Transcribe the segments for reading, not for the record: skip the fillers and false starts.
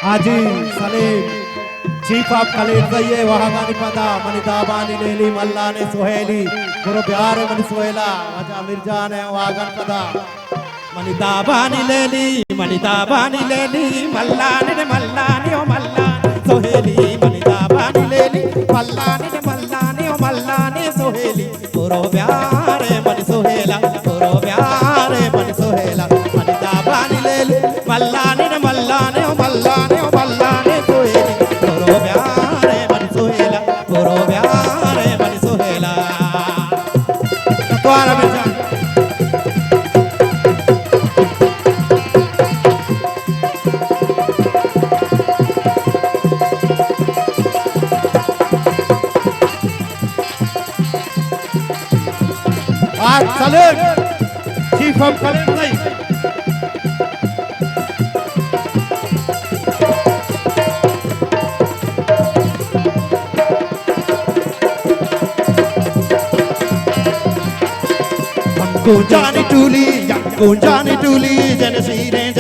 Haji Salim chief of collector ये वहाँ गानी पता मनिता बानी लेली मल्ला ने सोहेली गुरु प्यार मन सोहेला वजा मिर्जा ने वहाँ गान पता मनिता बानी लेली मल्ला ने ओ मल्ला सोहेली मनिता बानी लेली मल्ला ने ओ मल्ला ने सोहेली गुरु प्यार मन सोहेला गुरु प्यार मन सोहेला मनिता बानी लेली मल्ला ने ओ मल्ला ने ओ मल्ला ने सोहेली गुरु प्यार मन सोहेला गुरु प्यार मन सोहेला द्वारा में जा आज सलीम चीफ ऑफ कलेक्टर नहीं Kunjani tuli jana sire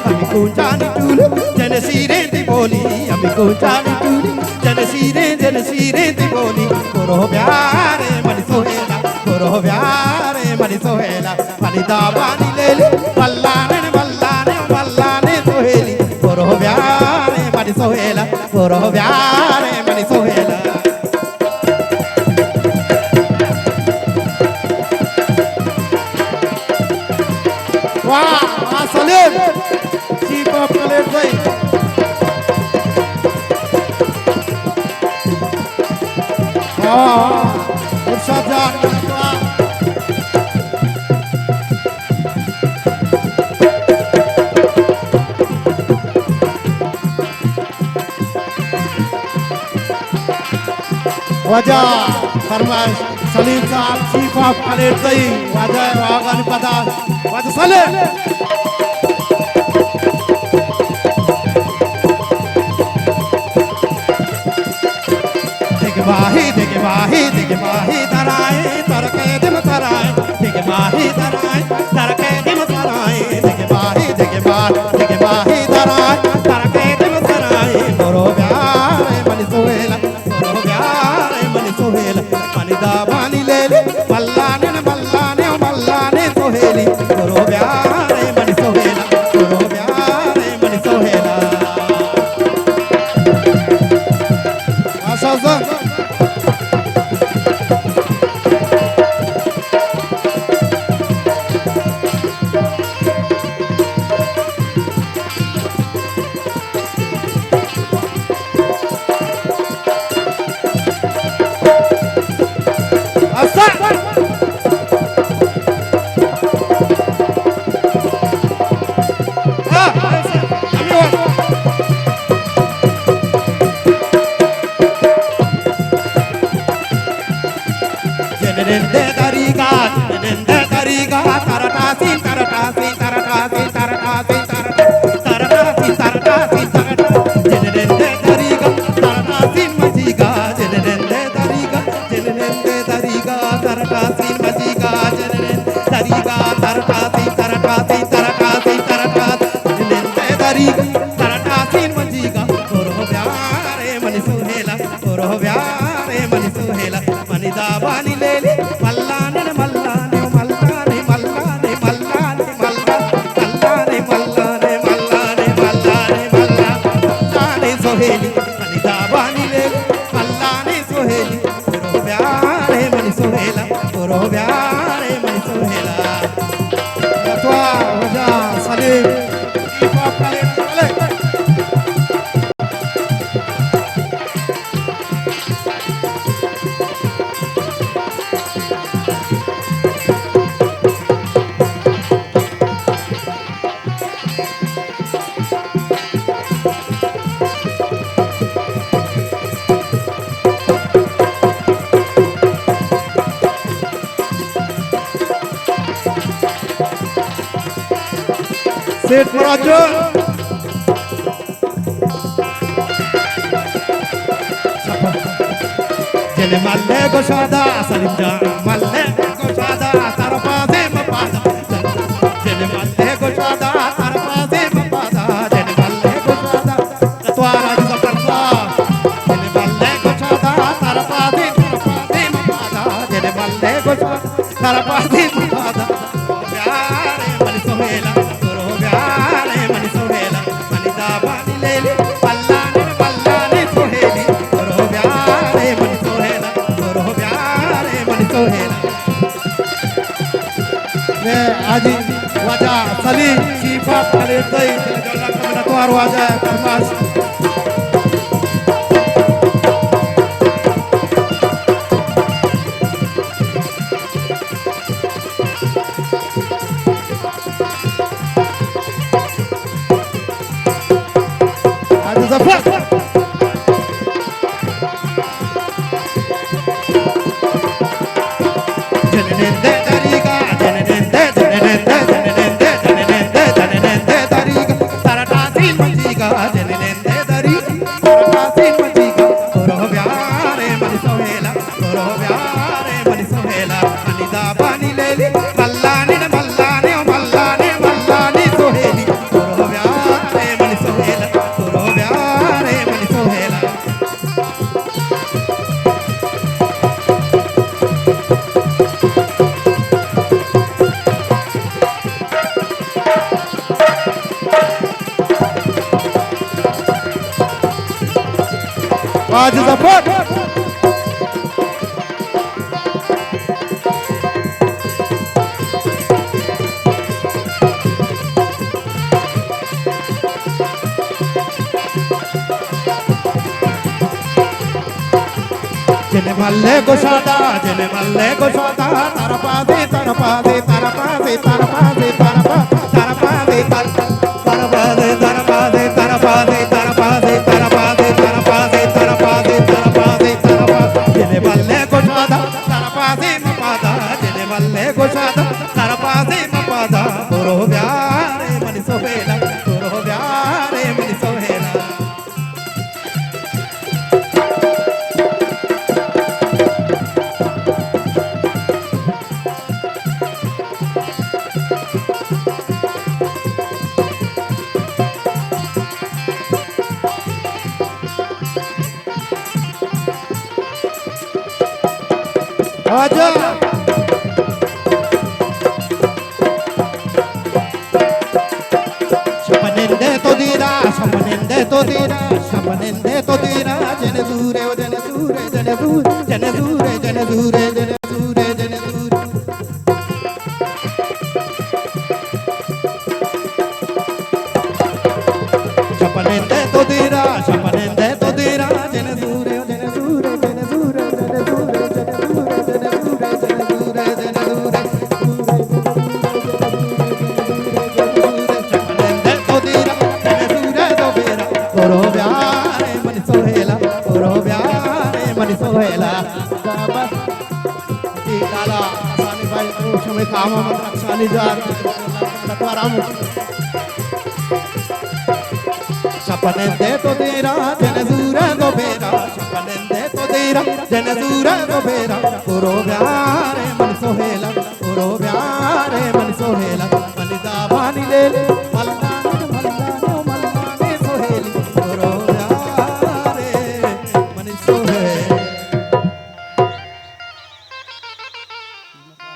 ami kunjani tuli jana sire di boli ami kunjani tuli jana sire di boli koro pyare mani sohela mani dabani leli mallane soheli koro pyare mani sohela वाह Salim chief of collector इरशाद जान वजह फरमाइश सलीम साहब chief of collector वजह wagon पता वजह सलीम दिग माही दराए तरके दिम तराए दिग माही दराए तरके दिम तराए दिग माही दराए तरके दिम तराए गोरो प्यारे मनि सोहेला मनि दाबानी लेली मल्ला ने सोहेली गोरो प्यारे मनि सोहेला आशा मनि दाबानी लेली मल्लाने सोहेली मनि दाबानी लेली मल्लाने सोहेली गुरु प्यारे मनि सोहेला गुरु प्यारे मनि सोहेला तवा वजा सलीम चीफ ऑफ कलेक्टर सेठ मराजो jene malle goshada salinja malle goshada tarpaze mapada jene malle goshada tarpaze mapada jene malle goshada katwara zakarta jene malle goshada tarpaze mapada jene malle goshada tarpaze mapada pyare mani sohela guru pyare mani sohela mani da bani lele pallane pallane soheli guru pyare mani sohela guru pyare mani sohela ne aji wajah sali sifat kalitai jalan kepada tuar wajah termas aji zafar jenende dariga jenende dariga taratasi manjiga jenende dariga taratasi manjiga goro pyare mani sohela goro pyare mani sohela mani da bani lele mallane mallane o mallane mallane soheli goro pyare mani sohela goro pyare mani sohela आज Zafar jene malle goshada tarpaze tarpaze tarpaze tarpaze tarpaze tarpaze tarpaze tarpaze tarpaze tarpaze tarpaze tarpaze tarpaze tarpaze tarpaze jene malle goshada tarpaze mapada jene malle goshada tarpaze mapada goro pyare mani sohela goro pyare mani sohela आजा shapanende to dira jene zure jene zure jene zure jene zure jene zure jene zure jene zure shapanende to dira jene zure jene zure jene zure jene zure jene zure jene zure jene zure jene zure shapanende to dira jene zure to bera goro pyare mani sohela goro pyare mani sohela dala asani bhai समय काम मत रक्षाली jar लतवाराम सपनेंदे तो तेरा जनजूरा गोबेरा सपनेंदे तो तेरा जनजूरा गोबेरा गुरु